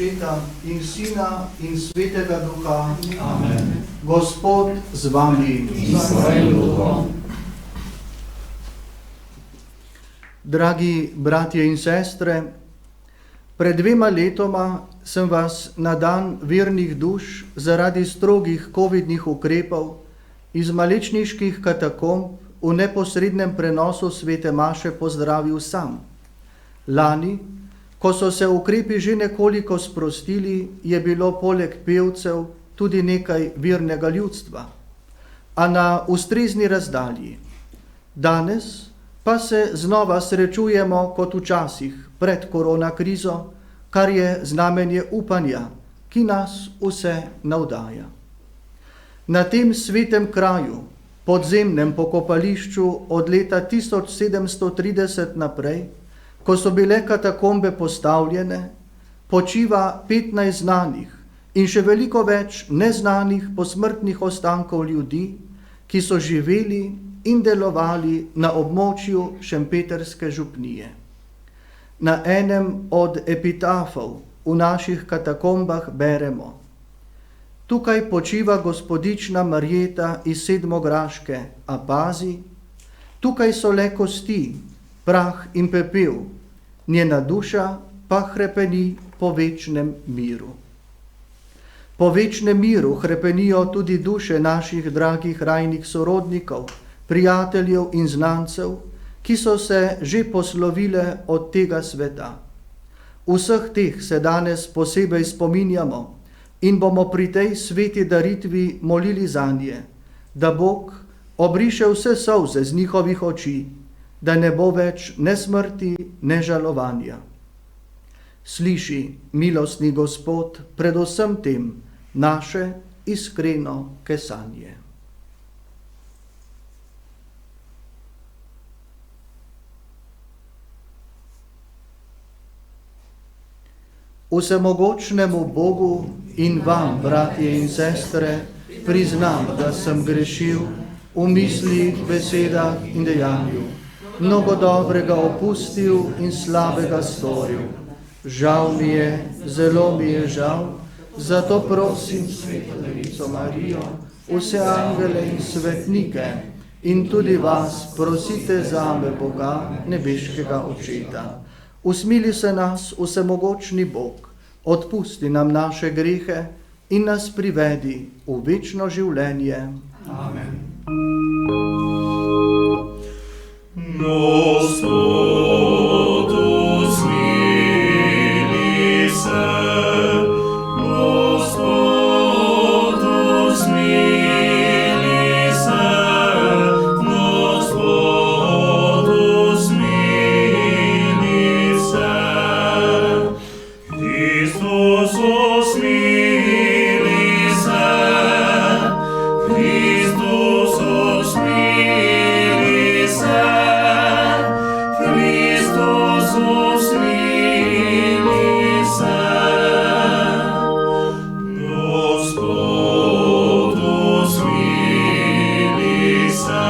Očeta in Sina in Svetega Duha. Amen. Gospod z vami. Dragi bratje in sestre, pred 2 letoma sem vas na dan vernih duš zaradi strogih covidnih ukrepov iz malečniških katakomb v neposrednem prenosu svete maše pozdravil sam. Lani, ko so se ukrepi že nekoliko sprostili, je bilo poleg pevcev tudi nekaj vernega ljudstva, a na ustrezni razdalji. Danes pa se znova srečujemo kot včasih pred korona krizo, kar je znamenje upanja, ki nas vse navdaja. Na tem svetem kraju, podzemnem pokopališču od leta 1730 naprej, ko so bile katakombe postavljene, počiva 15 znanih in še veliko več neznanih posmrtnih ostankov ljudi, ki so živeli in delovali na območju šempetrske župnije. Na enem od epitafov v naših katakombah beremo: tukaj počiva gospodična Marjeta iz Sedmograške, a pazi, tukaj so le kosti, prah in pepel, njena duša pa hrepeni po večnem miru. Po večnem miru hrepenijo tudi duše naših dragih rajnih sorodnikov, prijateljev in znancev, ki so se že poslovile od tega sveta. Vseh teh se danes posebej spominjamo in bomo pri tej sveti daritvi molili zanje, da Bog obriše vse solze z njihovih oči, da ne bo več ne smrti, ne žalovanja. Sliši, milostni Gospod, predvsem tem naše iskreno kesanje. Vsemogočnemu Bogu in vam, bratje in sestre, priznam, da sem grešil v mislih, besedah in dejanju, mnogo dobrega opustil in slabega storil. Žal mi je, zelo mi je žal, zato prosim Sveto Devico Marijo, vse angele in svetnike in tudi vas prosite zame Boga, nebeškega Očeta. Usmili se nas, vsemogočni Bog, odpusti nam naše grehe in nas privedi v večno življenje. Amen. Gospod, usmili se, Gospod, usmili se, Gospod, usmili se, Kristus, usmili se, Kristus, usmili se, Kristus, usmili se, Gospod, usmili se,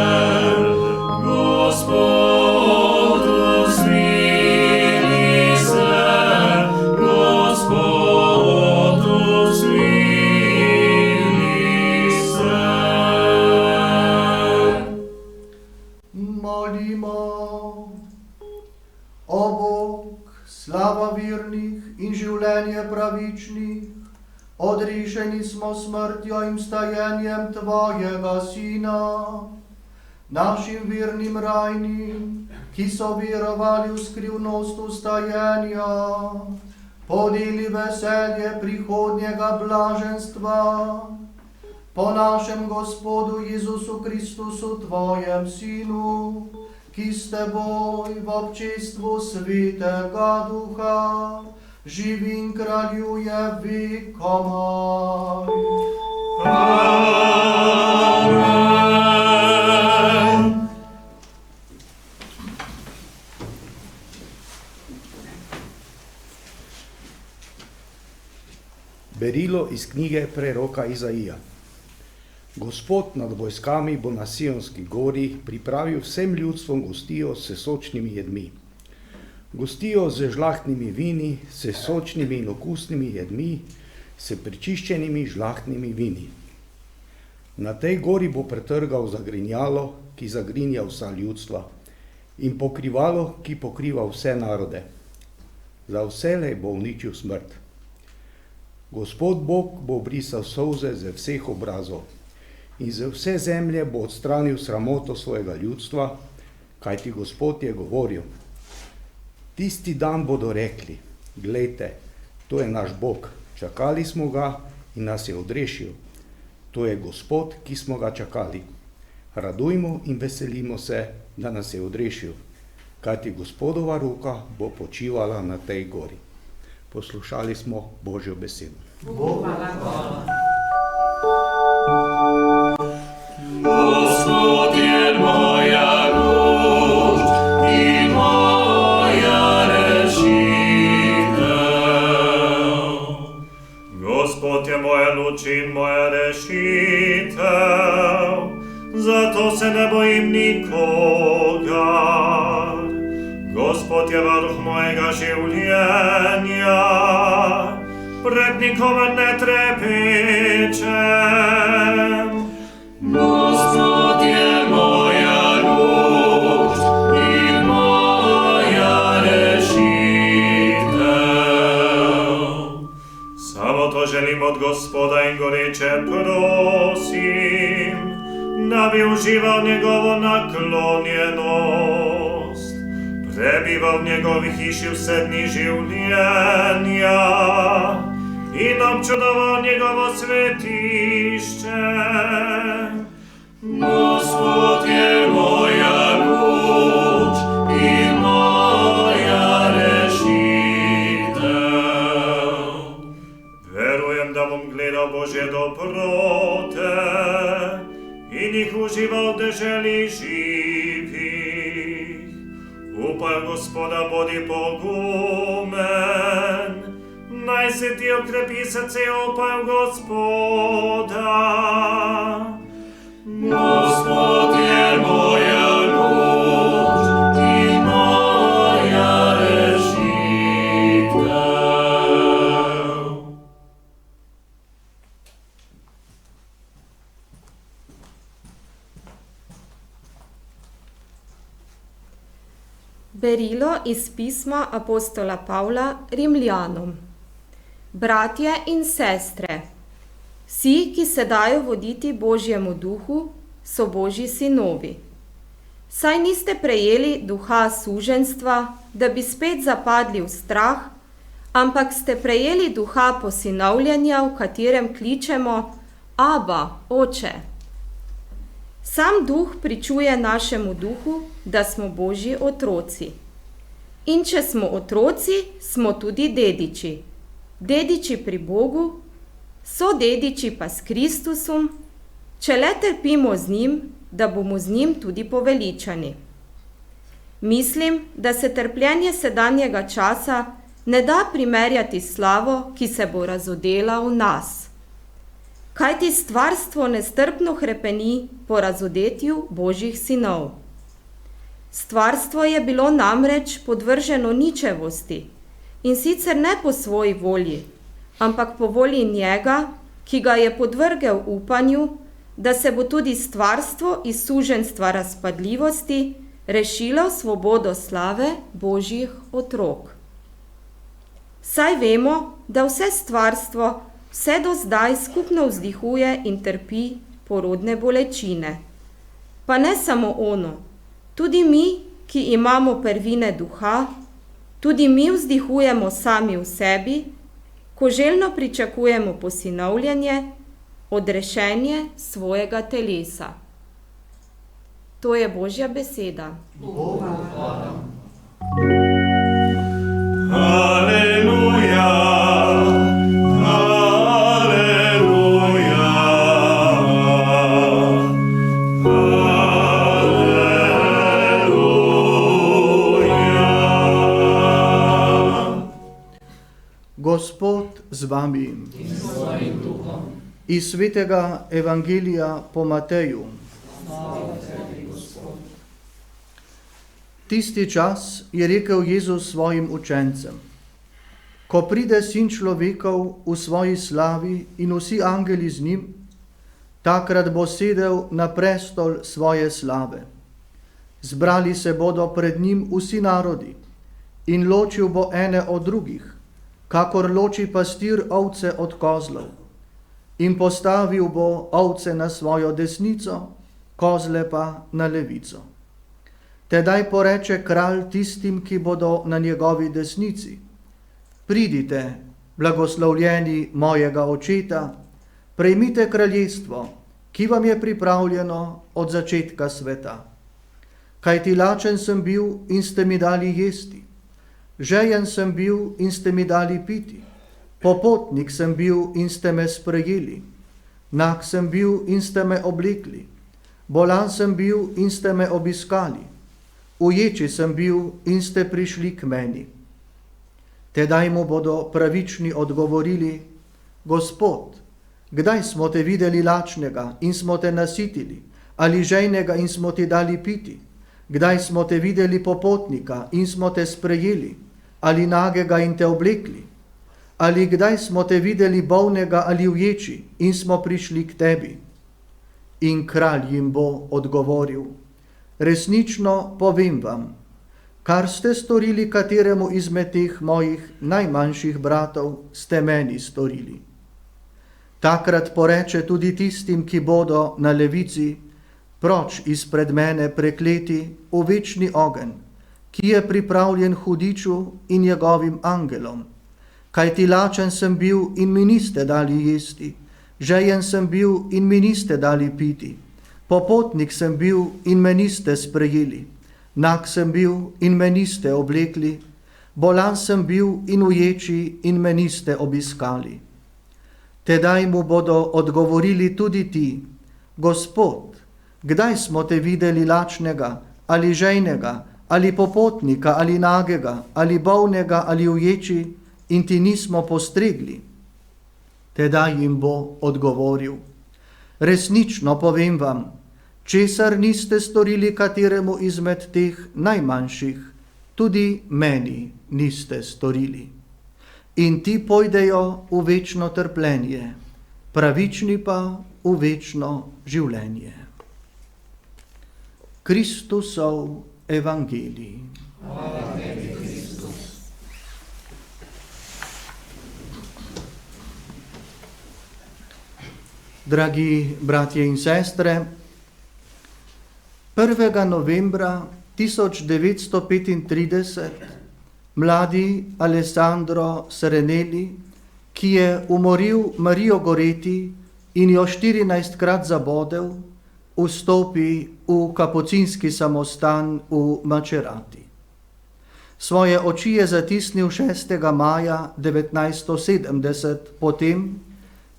Gospod, usmili se, Gospod, usmili se. Molimo. O Bog, slava vernih in življenje pravičnih, odrešeni smo smrtjo in vstajenjem Tvojega Sina, našim vernim rajnim, ki so verovali v skrivnost vstajenja, podeli veselje prihodnjega blaženstva. Po našem Gospodu Jezusu Kristusu, Tvojem Sinu, ki s Teboj v občestvu Svetega Duha živi in kraljuje vekomaj. Amen. Berilo iz knjige preroka Izaija. Gospod nad vojskami bo na Sionski gori pripravil vsem ljudstvom gostijo s sočnimi jedmi. Gostijo z žlahtnimi vini, s sočnimi in okusnimi jedmi, s prečiščenimi žlahtnimi vini. Na tej gori bo pretrgal zagrinjalo, ki zagrinja vsa ljudstva, in pokrivalo, ki pokriva vse narode. Za vselej bo uničil smrt. Gospod Bog bo brisal solze ze vseh obrazov in ze vse zemlje bo odstranil sramoto svojega ljudstva, kajti Gospod je govoril. Tisti dan bodo rekli, glejte, to je naš Bog, čakali smo ga in nas je odrešil. To je Gospod, ki smo ga čakali. Radujmo in veselimo se, da nas je odrešil, kajti Gospodova roka bo počivala na tej gori. Poslušali smo Božjo besedo. Gospod je moja luč in moja rešitev. Gospod je moja luč in moja rešitev, zato se ne bojim nikogar. Gospod je varuh mojega življenja, pred nikomer ne trepečem. Gospod je moja luč in moja rešitev. Samo to želim od Gospoda in goreče prosim, da bi užival njegovo naklonjenost, prebival v njegovi hiši vse dni življenja in občudoval njegovo svetišče. Gospod je moja luč in moja rešitev. Verujem, da bom gledal Božje dobrote in jih užival v deželi živih. Upaj Gospoda, bodi pogumen, naj se ti okrepi srce, upaj Gospoda. Gospod je moja luč in moja rešitev. Berilo iz pisma apostola Pavla Rimljanom. Bratje in sestre, vsi, ki se dajo voditi Božjemu duhu, so Božji sinovi. Saj niste prejeli duha suženjstva, da bi spet zapadli v strah, ampak ste prejeli duha posinovljenja, v katerem kličemo Aba, Oče. Sam duh pričuje našemu duhu, da smo Božji otroci. In če smo otroci, smo tudi dediči. Dediči pri Bogu, sodediči pa s Kristusom, če le trpimo z njim, da bomo z njim tudi poveličani. Mislim, da se trpljenje sedanjega časa ne da primerjati s slavo, ki se bo razodela v nas. Kajti stvarstvo nestrpno hrepeni po razodetju Božjih sinov. Stvarstvo je bilo namreč podvrženo ničevosti, in sicer ne po svoji volji, ampak po volji njega, ki ga je podvrgel upanju, da se bo tudi stvarstvo iz suženjstva razpadljivosti rešilo v svobodo slave Božjih otrok. Saj vemo, da vse stvarstvo vse do zdaj skupno vzdihuje in trpi porodne bolečine. Pa ne samo ono, tudi mi, ki imamo prvine duha, tudi mi vzdihujemo sami v sebi, ko željno pričakujemo posinovljenje, odrešenje svojega telesa. To je Božja beseda. Aleluja, aleluja, aleluja. Gospod z vami. Iz svetega evangelija po Mateju. Tisti čas je rekel Jezus svojim učencem: Ko pride Sin človekov v svoji slavi in vsi angeli z njim, takrat bo sedel na prestol svoje slave. Zbrali se bodo pred njim vsi narodi in ločil bo ene od drugih, kakor loči pastir ovce od kozlov. In postavil bo ovce na svojo desnico, kozle pa na levico. Tedaj poreče kralj tistim, ki bodo na njegovi desnici: Pridite, blagoslovljeni mojega očeta, prejmite kraljestvo, ki vam je pripravljeno od začetka sveta. Kajti lačen sem bil in ste mi dali jesti, žejen sem bil in ste mi dali piti, popotnik sem bil in ste me sprejeli, nag sem bil in ste me oblekli, bolan sem bil in ste me obiskali, uječi sem bil in ste prišli k meni. Tedaj mu bodo pravični odgovorili: Gospod, kdaj smo te videli lačnega in smo te nasitili, ali žejnega in smo ti dali piti? Kdaj smo te videli popotnika in smo te sprejeli, ali nagega in te oblekli? Ali kdaj smo te videli bolnega ali uječi in smo prišli k tebi? In kralj jim bo odgovoril: Resnično povem vam, kar ste storili kateremu izmed teh mojih najmanjših bratov, ste meni storili. Takrat poreče tudi tistim, ki bodo na levici: Proč izpred mene, prekleti, v večni ogenj, ki je pripravljen hudiču in njegovim angelom. Kajti lačen sem bil in mi niste dali jesti, žejen sem bil in mi niste dali piti, popotnik sem bil in me niste sprejeli, nag sem bil in me niste oblekli, bolan sem bil in uječi in me niste obiskali. Tedaj mu bodo odgovorili tudi ti: Gospod, kdaj smo te videli lačnega, ali žejnega, ali popotnika, ali nagega, ali bolnega, ali uječi, in ti nismo postregli? Tedaj jim bo odgovoril: Resnično povem vam, česar niste storili kateremu izmed teh najmanjših, tudi meni niste storili. In ti pojdejo v večno trpljenje, pravični pa v večno življenje. Kristusov evangelij. Dragi bratje in sestre, 1. novembra 1935 mladi Alessandro Serenelli, ki je umoril Marijo Goreti in jo 14-krat zabodel, vstopi v kapucinski samostan v Macerati. Svoje oči je zatisnil 6. maja 1970, potem,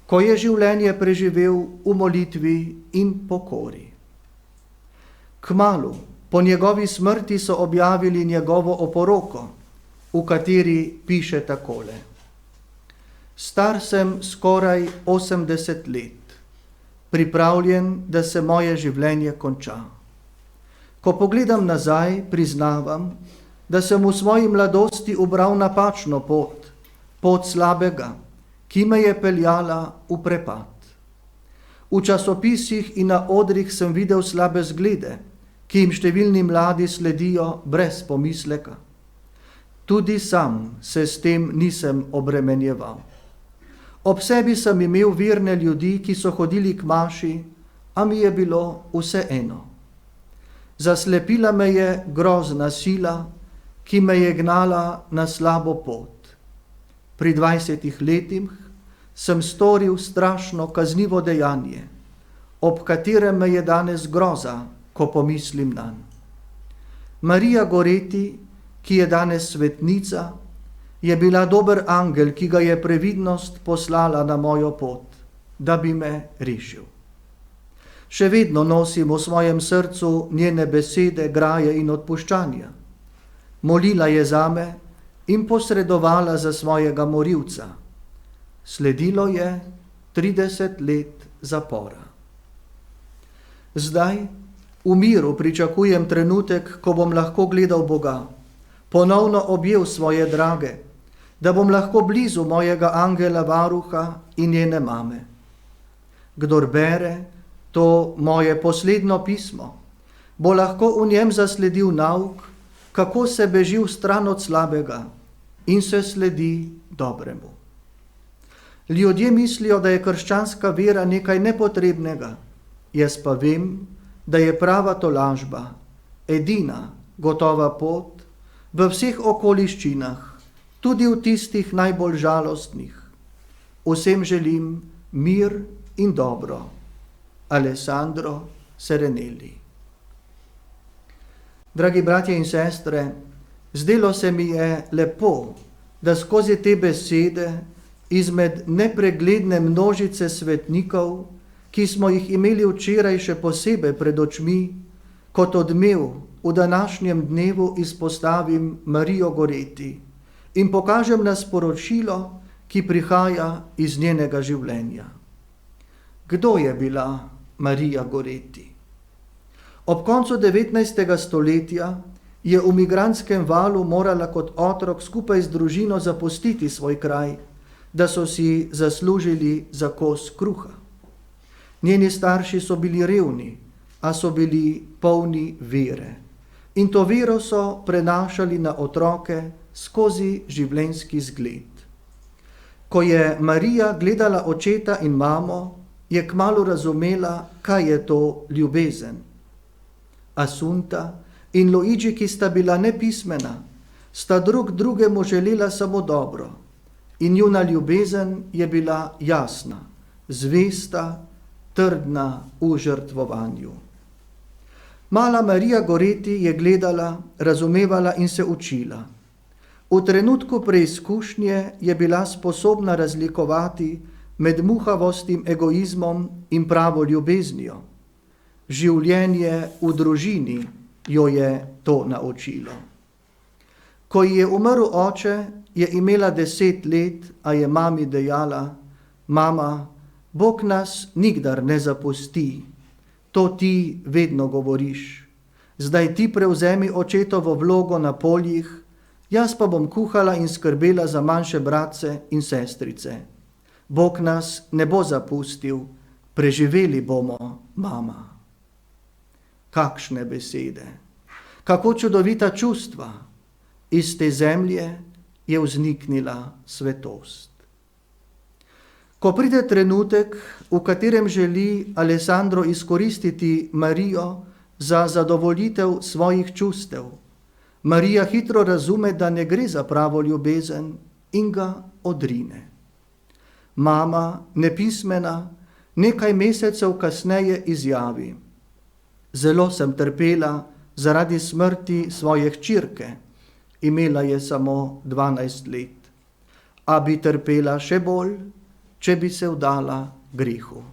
ko je življenje preživel v molitvi in pokori. Kmalu po njegovi smrti so objavili njegovo oporoko, v kateri piše takole: Star sem skoraj 80 let, pripravljen, da se moje življenje konča. Ko pogledam nazaj, priznavam, da sem v svoji mladosti ubral napačno pot slabega, ki me je peljala v prepad. V časopisih in na odrih sem videl slabe zglede, ki jim številni mladi sledijo brez pomisleka. Tudi sam se s tem nisem obremenjeval. Ob sebi sem imel verne ljudi, ki so hodili k maši, a mi je bilo vseeno. Zaslepila me je grozna sila, ki me je gnala na slabo pot. Pri 20 letih sem storil strašno kaznivo dejanje, ob katerem me je danes groza, ko pomislim nanj. Marija Goreti, ki je danes svetnica, je bila dober angel, ki ga je previdnost poslala na mojo pot, da bi me rešil. Še vedno nosim v svojem srcu njene besede graje in odpuščanja. Molila je zame in posredovala za svojega morilca. Sledilo je 30 let zapora. Zdaj, V miru pričakujem trenutek, ko bom lahko gledal Boga, ponovno objel svoje drage, da bom lahko blizu mojega angela varuha in njene mame. Kdor bere to moje poslednjo pismo, bo lahko v njem zasledil nauk, kako se beži v stran od slabega in se sledi dobremu. Ljudje mislijo, da je krščanska vera nekaj nepotrebnega, jaz pa vem, da je prava tolažba, edina gotova pot v vseh okoliščinah, tudi v tistih najbolj žalostnih. Vsem želim mir in dobro. Alessandro Serenelli. Dragi bratje in sestre, zdelo se mi je lepo, da skozi te besede izmed nepregledne množice svetnikov, ki smo jih imeli včeraj še posebej pred očmi, kot odmev v današnjem dnevu izpostavim Marijo Goreti in pokažem na sporočilo, ki prihaja iz njenega življenja. Kdo je bila Marija Goreti? Ob koncu 19. stoletja je v migrantskem valu morala kot otrok skupaj z družino zapustiti svoj kraj, da so si zaslužili za kos kruha. Njeni starši so bili revni, a so bili polni vere. In to vero so prenašali na otroke skozi življenjski zgled. Ko je Marija gledala očeta in mamo, je kmalu razumela, kaj je to ljubezen. Assunta in Luigi, ki sta bila nepismena, sta drug drugemu želela samo dobro in njuna ljubezen je bila jasna, zvesta, trdna v žrtvovanju. Mala Marija Goreti je gledala, razumevala in se učila. V trenutku preizkušnje je bila sposobna razlikovati med muhavostim egoizmom in pravo ljubeznijo. Življenje v družini jo je to naučilo. Ko ji je umrl oče, je imela 10 let, a je mami dejala: Mama, Bog nas nikdar ne zapusti, to ti vedno govoriš. Zdaj ti prevzemi očetovo vlogo na poljih, jaz pa bom kuhala in skrbela za manjše bratce in sestrice. Bog nas ne bo zapustil, preživeli bomo, mama. Kakšne besede, kako čudovita čustva, iz te zemlje je vzniknila svetost. Ko pride trenutek, v katerem želi Alessandro izkoristiti Marijo za zadovoljitev svojih čustev, Marija hitro razume, da ne gre za pravo ljubezen in ga odrine. Mama, nepismena, nekaj mesecev kasneje izjavi: Zelo sem trpela zaradi smrti svoje hčerke, imela je samo 12 let, a bi trpela še bolj, če bi se vdala grehu.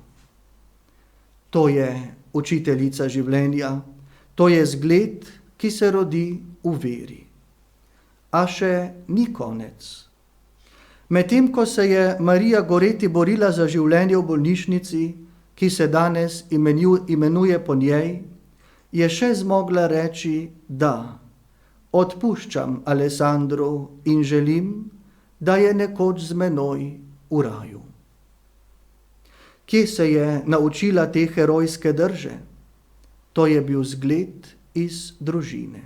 To je učiteljica življenja, to je zgled, ki se rodi v veri. A še ni konec. Medtem ko se je Marija Goreti borila za življenje v bolnišnici, ki se danes imenuje po njej, je še zmogla reči: da, odpuščam Alessandru in želim, da je nekoč z menoj v raju. Kje se je naučila te herojske drže? To je bil zgled iz družine.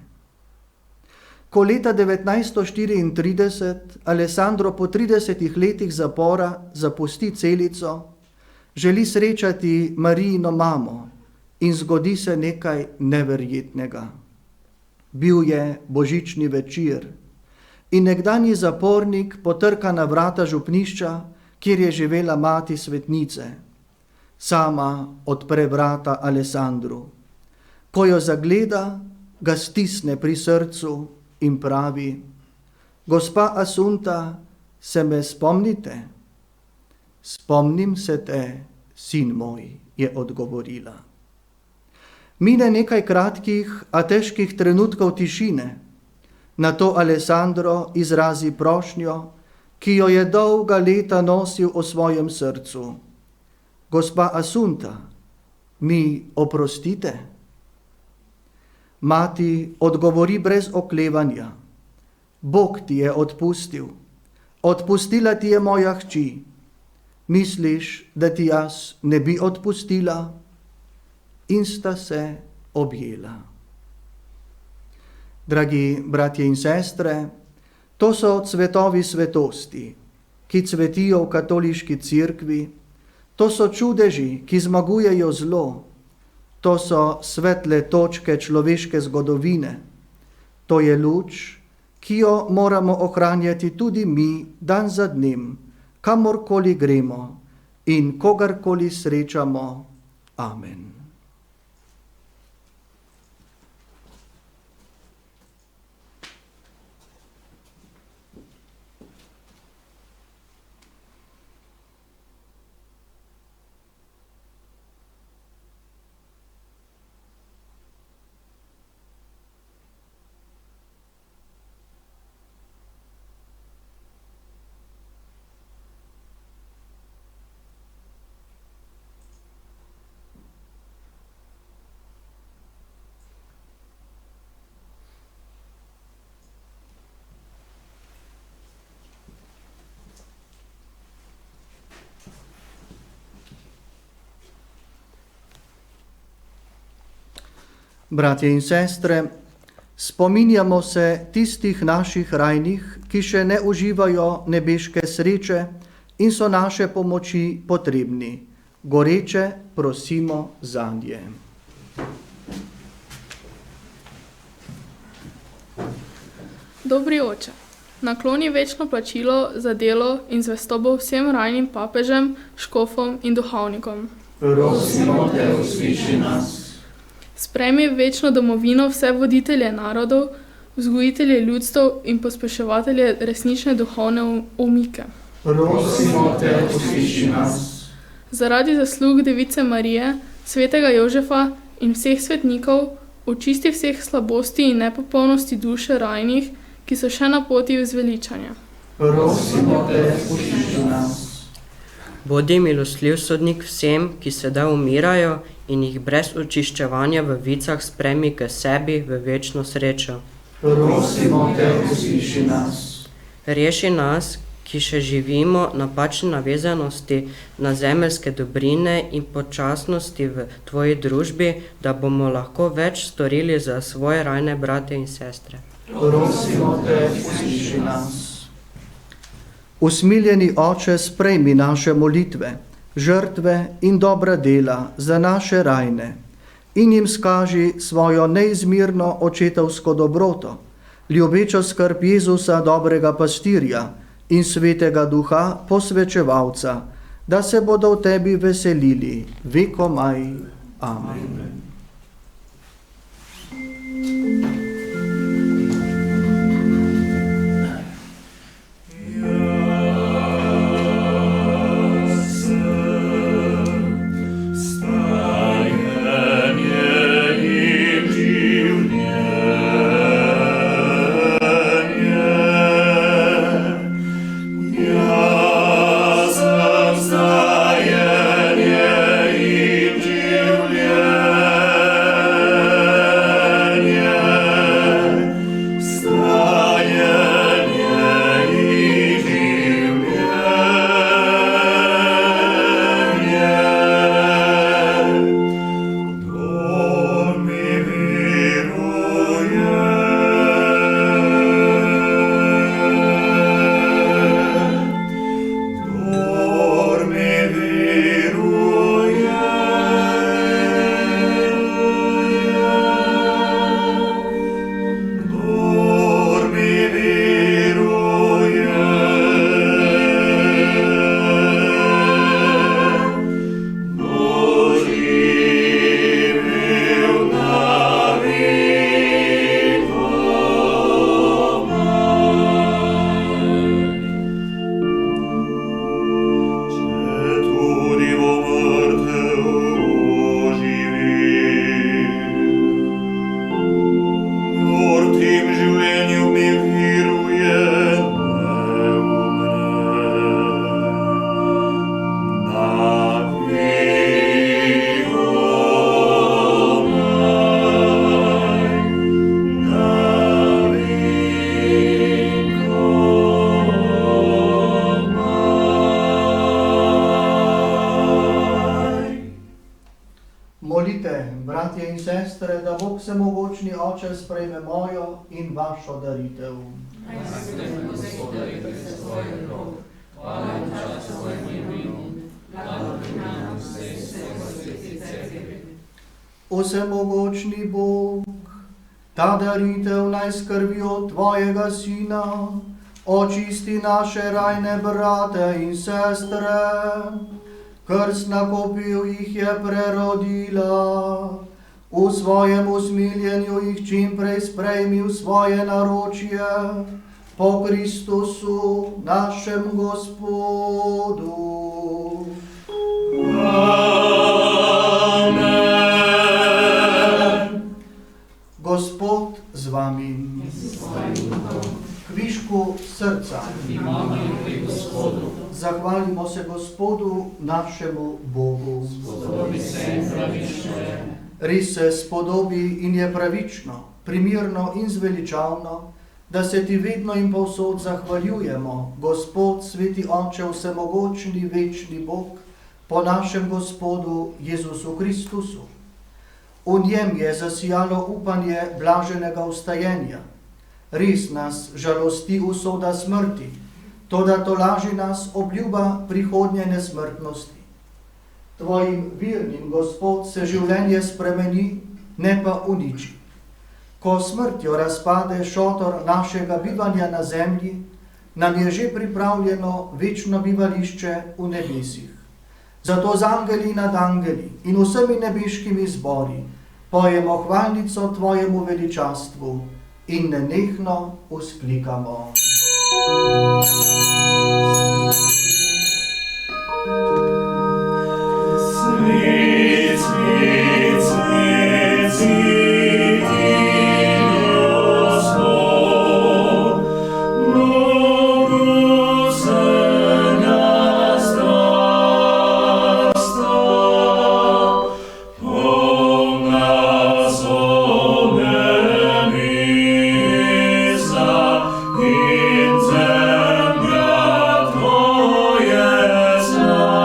Ko leta 1934 Alessandro po 30 letih zapora zapusti celico, želi srečati Marijino mamo in zgodi se nekaj neverjetnega. Bil je božični večer in nekdanji zapornik potrka na vrata župnišča, kjer je živela mati svetnice. Sama odpre vrata Alessandru. Ko jo zagleda, ga stisne pri srcu in pravi: Gospa Assunta, se me spomnite? Spomnim se te, sin moj, je odgovorila. Mine nekaj kratkih, a težkih trenutkov tišine. Nato Alessandro izrazi prošnjo, ki jo je dolga leta nosil v svojem srcu. Gospa Assunta, mi oprostite? Mati odgovori brez oklevanja: Bog ti je odpustil, odpustila ti je moja hči. Misliš, da ti jaz ne bi odpustila? In sta se objela. Dragi bratje in sestre, to so cvetovi svetosti, ki cvetijo v katoliški cerkvi, to so čudeži, ki zmagujejo zlo, to so svetle točke človeške zgodovine, to je luč, ki jo moramo ohranjati tudi mi dan za dnem, kamorkoli gremo in kogarkoli srečamo. Amen. Bratje in sestre, spominjamo se tistih naših rajnih, ki še ne uživajo nebeške sreče in so naše pomoči potrebni. Goreče prosimo zanje. Dobri oče, nakloni večno plačilo za delo in zvestobo vsem rajnim papežem, škofom in duhovnikom. Prosimo te, usliši nas. Sprejmi večno domovino vse voditelje narodov, vzgojitelje ljudstev in pospeševatelje resnične duhovne umike. Prosimo te, usliši nas. Zaradi zaslug Device Marije, svetega Jožefa in vseh svetnikov, očisti vseh slabosti in nepopolnosti duše rajnih, ki so še na poti v zveličanje. Prosimo te, usliši nas. Bodi milostljiv sodnik vsem, ki sedaj umirajo in jih brez očiščevanja v vicah sprejmi k sebi v večno srečo. Prosimo te, usliši nas. Reši nas, ki še živimo napačne navezanosti na zemeljske dobrine in počasnosti v tvoji družbi, da bomo lahko več storili za svoje rajne brate in sestre. Prosimo te, usliši nas. Usmiljeni Oče, sprejmi naše molitve, žrtve in dobra dela za naše rajne in jim skaži svojo neizmirno očetovsko dobroto, ljubečo skrb Jezusa, dobrega pastirja in svetega duha, posvečevalca, da se bodo v tebi veselili vekomaj. Amen. Yeah. bratje in sestre, da Bog Vsemogočni Oče sprejme mojo in vašo daritev. Vsemogočni Bog, ta daritev naj skrbi od tvojega Sina, očisti naše rajne brate in sestre, krstna kopiju jih je prerodila, v svojem usmiljenju jih čim prej sprejmi v svoje naročje, po Kristusu našem Gospodu. Amen. Gospod z vami. Kvišku srca. Zahvalimo se Gospodu našemu Bogu. Res se spodobi in je pravično, primirno in zveličavno, da se ti vedno in povsod zahvaljujemo, Gospod, sveti Oče, vsemogočni, večni Bog, po našem Gospodu Jezusu Kristusu. V njem je zasijalo upanje blaženega vstajenja. Res nas žalosti usoda smrti, toda tolaži nas obljuba prihodnje nesmrtnosti. Tvojim virnim, Gospod, se življenje spremeni, ne pa uniči. Ko smrtjo razpade šotor našega bivanja na zemlji, nam je že pripravljeno večno bivališče v nebesih. Zato z angeli nad angeli in vsemi nebeškimi zbori pojemo hvalnico tvojemu veličastvu in nenehno vzklikamo. Svet, svet, svet, svet, Gospod, mnogosedna starsta, polna so nebesa in zemlja tvoje slave.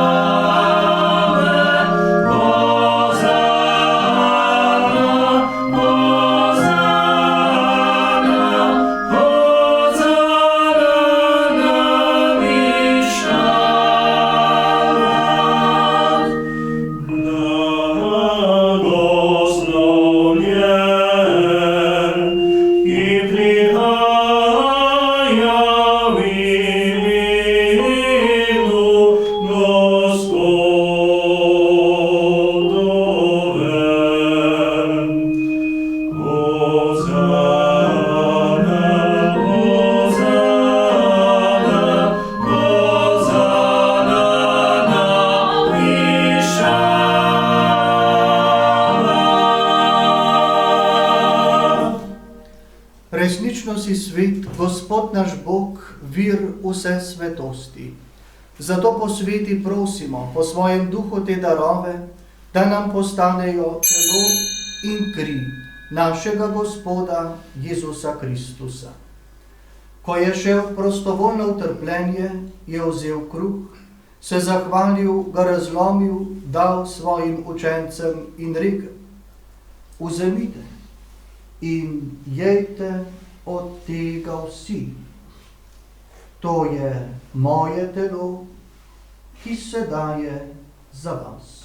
Resnično si svet, Gospod naš Bog, vir vse svetosti. Zato po sveti prosimo po svojem duhu te darove, da nam postanejo telo in kri našega Gospoda Jezusa Kristusa. Ko je šel prostovoljno v trpljenje, je vzel kruh, se zahvalil, ga razlomil, dal svojim učencem in rekel: vzemite in jejte od tega vsi. To je moje telo, ki se daje za vas.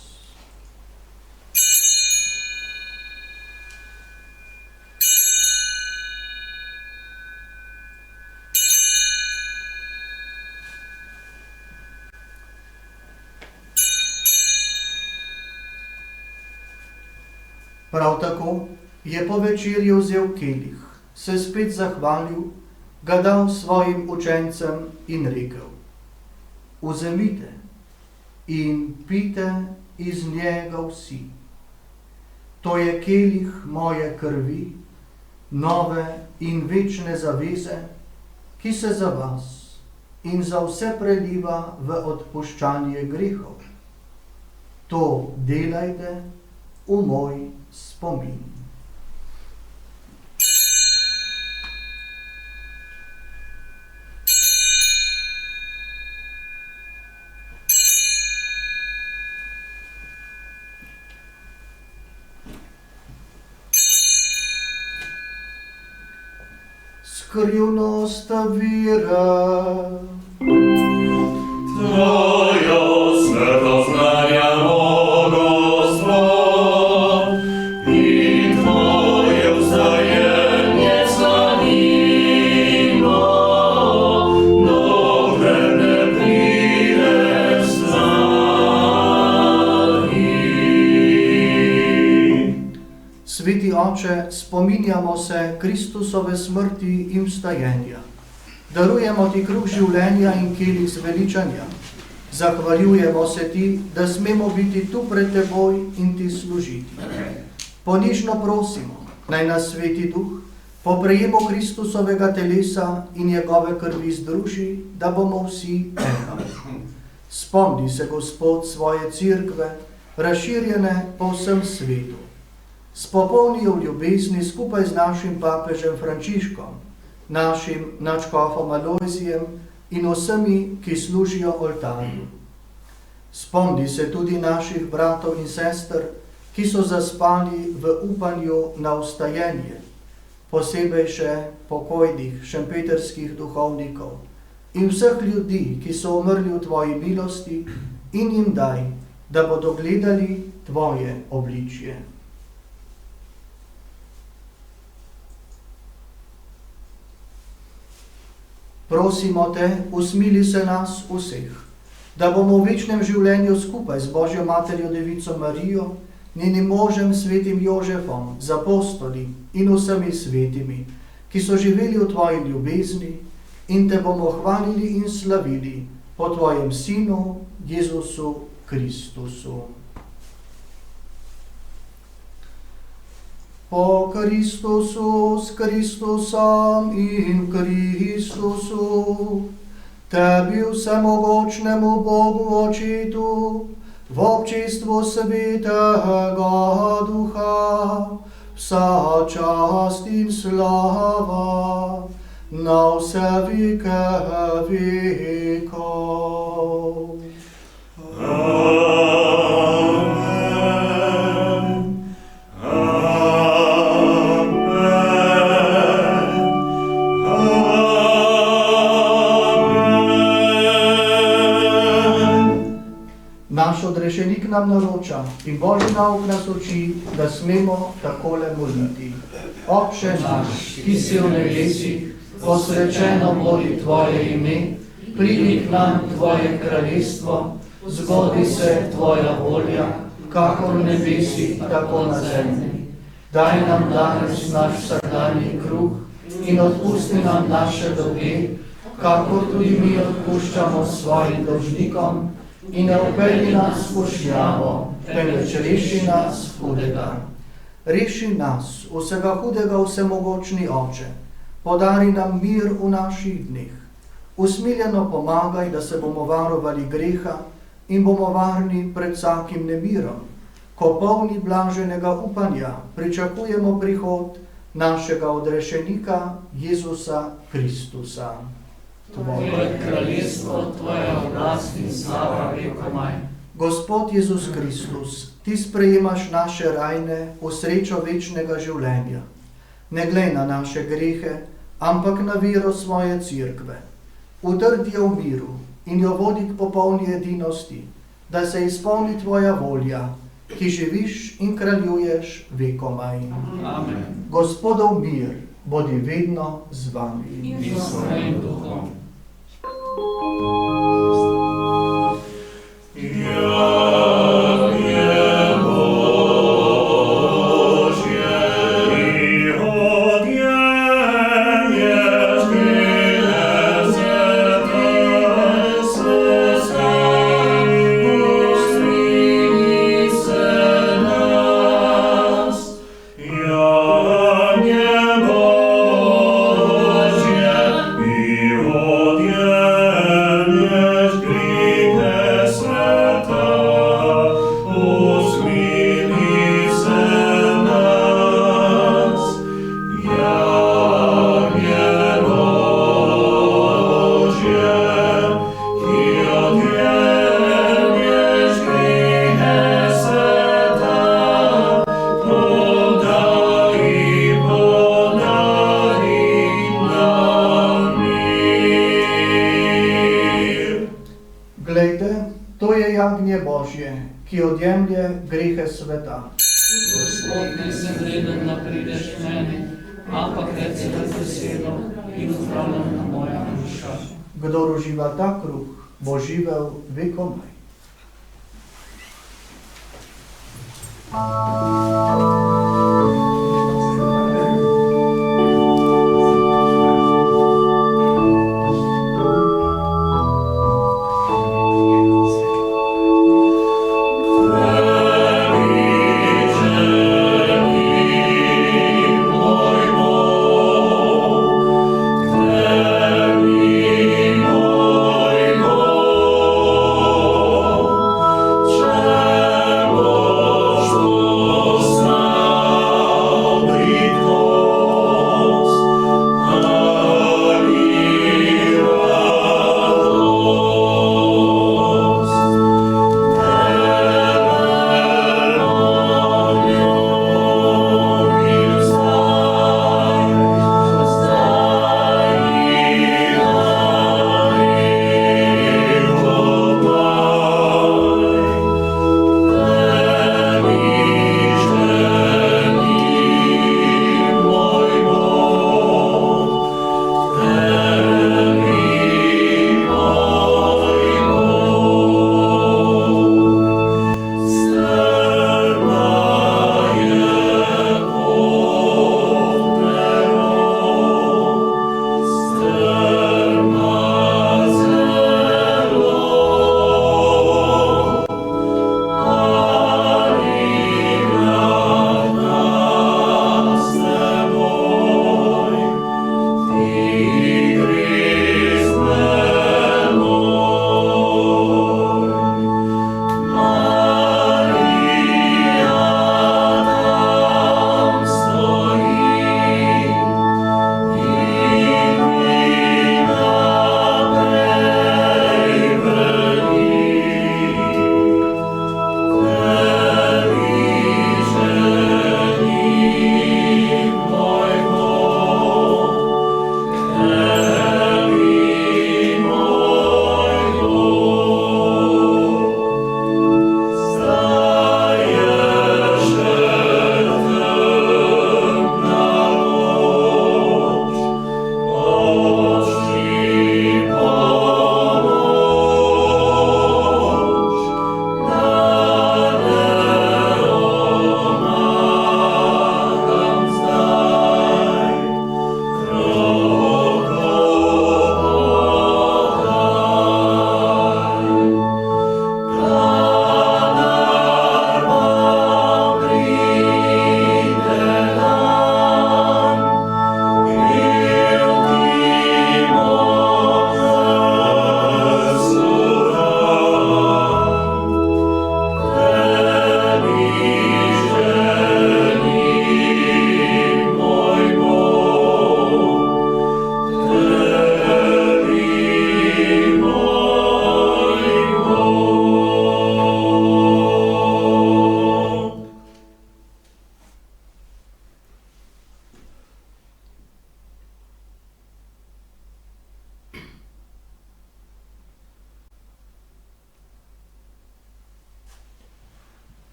Prav tako je po večerji vzel kelih, se spet zahvalil, ga dal svojim učencem in rekel: vzemite in pite iz njega vsi. To je kelih moje krvi, nove in večne zaveze, ki se za vas in za vse preliva v odpuščanje grehov. To delajte v moj spomin. skrivnost vire. Tvojo sveto znanjamo, Gospod, in Tvoje vzajemne slavimo, dokler ne prideš z nami. Sveti Oče, spominjamo se Kristusove smrti in vstajenja. Darujemo ti kruh življenja in kelih zveličanja. Zahvaljujemo se ti, da smemo biti tu pred teboj in ti služiti. Ponižno prosimo, naj nas Sveti Duh po prejemu Kristusovega telesa in njegove krvi združi, da bomo vsi eno. Spomni se, Gospod, svoje cerkve, razširjene po vsem svetu. Spopolni jo v ljubezni skupaj z našim papežem Frančiškom, našim nadškofom Alojzijem in vsemi, ki služijo oltarju. Spomni se tudi naših bratov in sester, ki so zaspali v upanju na vstajenje, posebej še pokojnih šempetrskih duhovnikov in vseh ljudi, ki so umrli v tvoji milosti, in jim daj, da bodo gledali tvoje obličje. Prosimo te, usmili se nas vseh, da bomo v večnem življenju skupaj z Božjo Materjo Devico Marijo, njenim možem Svetim Jožefom, z apostoli in vsemi svetimi, ki so živeli v tvoji ljubezni, in te bomo hvalili in slavili po tvojem Sinu, Jezusu Kristusu. Po Kristusu, s Kristusom in Kristusu, tebi vsemogočnemu Bogu Očitu, v občestvu Svetega Duha, vsa čast in slava na vse veke vekov. Naš odrešenik nam naroča in Božji nauk nas uči, da smemo takole moliti. Otče naš, ki si v nebesih, posvečeno bodi tvoje ime, pridi k nam tvoje kraljestvo, zgodi se tvoja volja, kakor v nebesih, tako na zemlji. Daj nam danes naš vsakdanji kruh in odpusti nam naše dolge, kakor tudi mi odpuščamo svojim dolžnikom, in ne vpelji nas v pošljavo, temveč reši nas hudega. Reši nas vsega hudega, vsemogočni Oče, podari nam mir v naših dneh. Usmiljeno pomagaj, da se bomo varovali greha in bomo varni pred vsakim nemirom, ko polni blaženega upanja pričakujemo prihod našega odrešenika Jezusa Kristusa. Tvoje kraljestvo, tvoja oblast in slava vekomaj. Gospod Jezus Kristus, ti sprejemaš naše rajne v srečo večnega življenja. Ne glej na naše grehe, ampak na vero svoje cerkve. Utrdi jo v miru in jo vodi k popolni edinosti, da se izpolni tvoja volja, ki živiš in kraljuješ vekomaj. Amen. Gospodov mir bodi vedno z vami. In s tvojim duhom. Sveta Oče, ki odjemlje grehe sveta. Gospod, nisem vreden, da prideš k meni, ampak reci le besedo in zdravljena moja duša. Kdor uživa ta kruh, bo živel vekomaj.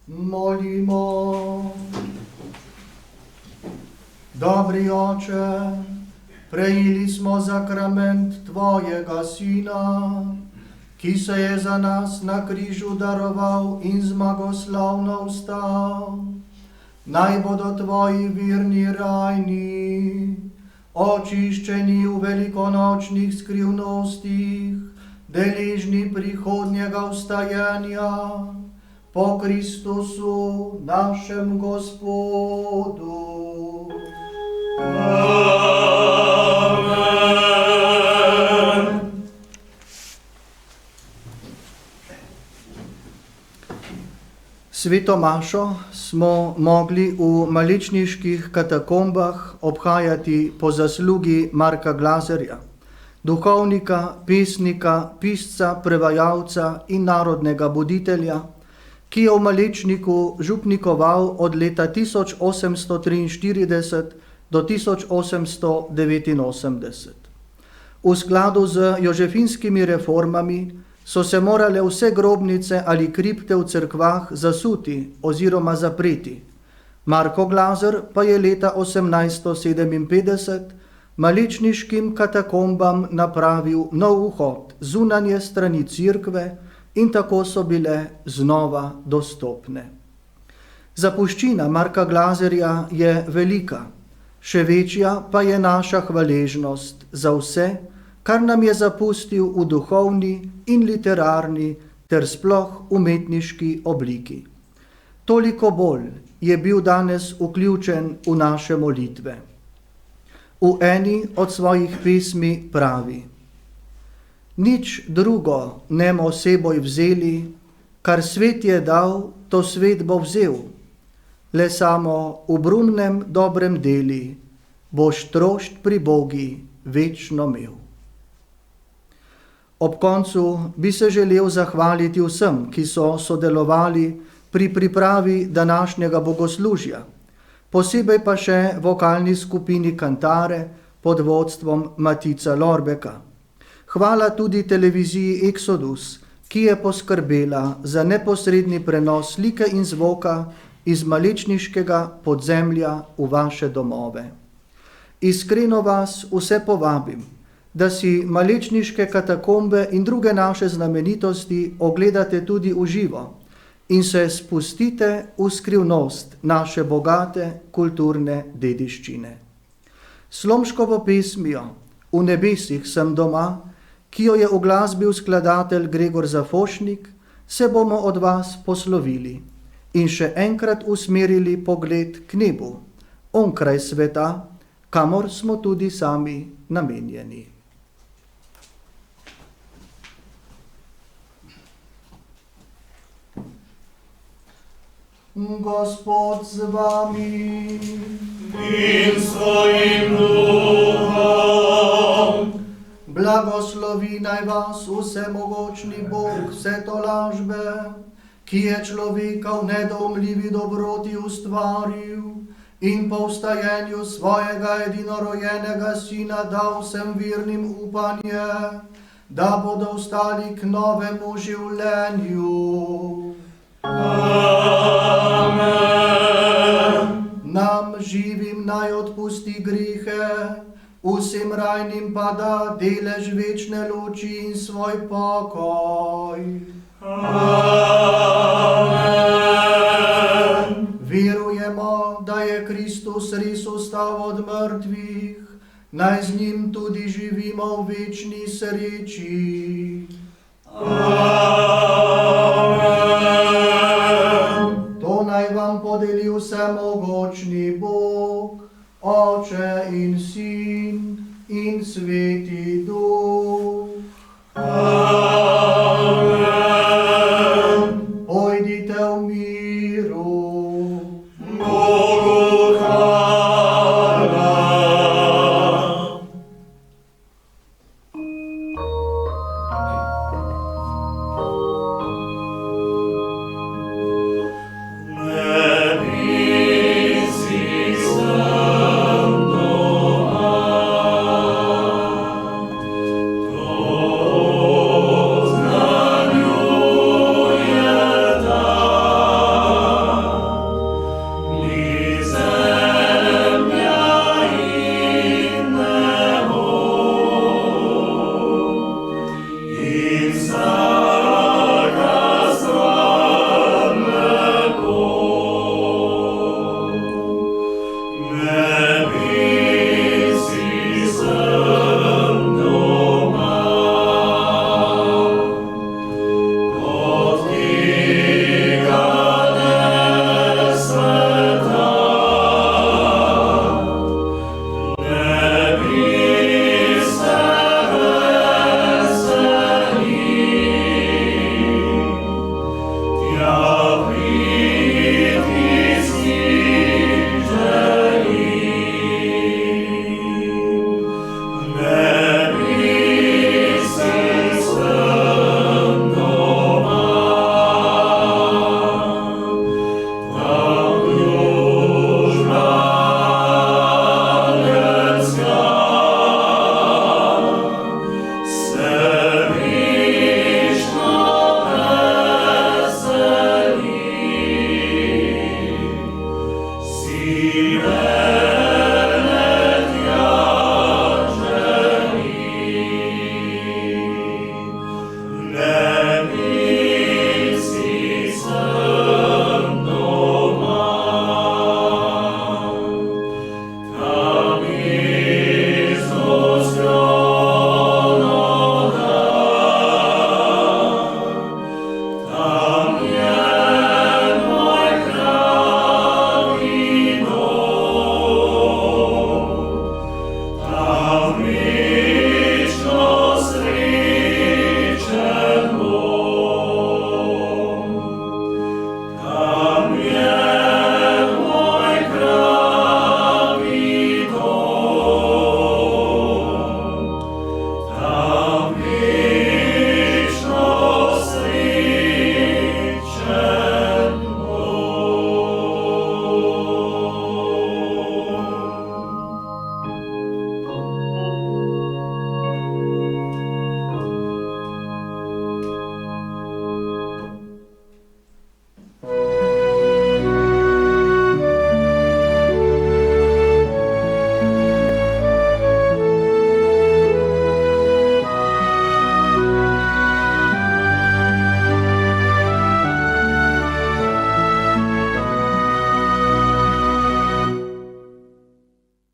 Molimo. Dobri Oče, prejeli smo sakrament Tvojega Sina, ki se je za nas na križu daroval in zmagoslavno vstal. Naj bodo Tvoji virni rajni, očiščeni v velikonočnih skrivnostih, deležni prihodnjega vstajanja, po Kristusu našem Gospodu. Amen. Sveto mašo smo mogli v maličniških katakombah obhajati po zaslugi Marka Glazerja, duhovnika, pesnika, pisca, prevajalca in narodnega buditelja, ki je v Malečniku župnikoval od leta 1843 do 1889. V skladu z jožefinskimi reformami so se morale vse grobnice ali kripte v cerkvah zasuti oziroma zapreti. Marko Glazer pa je leta 1857 maličniškim katakombam napravil nov vhod zunanje strani cerkve in tako so bile znova dostopne. Zapuščina Marka Glazerja je velika, še večja pa je naša hvaležnost za vse, kar nam je zapustil v duhovni in literarni ter sploh umetniški obliki. Toliko bolj je bil danes vključen v naše molitve. V eni od svojih pesmi pravi: Nič drugo nemo seboj vzeli, kar svet je dal, to svet bo vzel. Le samo v brumnem dobrem deli boš trošt pri Bogi večno imel. Ob koncu bi se želel zahvaliti vsem, ki so sodelovali pri pripravi današnjega bogoslužja, posebej pa še vokalni skupini Kantare pod vodstvom Matica Lorbeka. Hvala tudi televiziji Exodus, ki je poskrbela za neposredni prenos slike in zvoka iz maličniškega podzemlja v vaše domove. Iskreno vas vse povabim, da si maličniške katakombe in druge naše znamenitosti ogledate tudi v živo in se spustite v skrivnost naše bogate kulturne dediščine. Slomškovo pesmijo V nebesih sem doma, ki jo je uglasbil skladatelj Gregor Zafošnik, se bomo od vas poslovili in še enkrat usmerili pogled k nebu, onkraj sveta, kamor smo tudi sami namenjeni. Gospod z vami in s tvojim duhom. Blagoslovi naj vas vsemogočni Bog vsetolažbe, ki je človeka v nedoumljivi dobroti ustvaril in po vstajenju svojega edinorojenega sina dal vsem vernim upanje, da bodo vstali k novemu življenju. Amen. Nam živim naj odpusti grehe, vsem rajnim pa da delež večne luči in svoj pokoj. Amen. Verujemo, da je Kristus res vstal od mrtvih, naj z njim tudi živimo v večni sreči. Amen. To naj vam podeli vsemogočni Bog, Oče in Sin in Sveti Duh.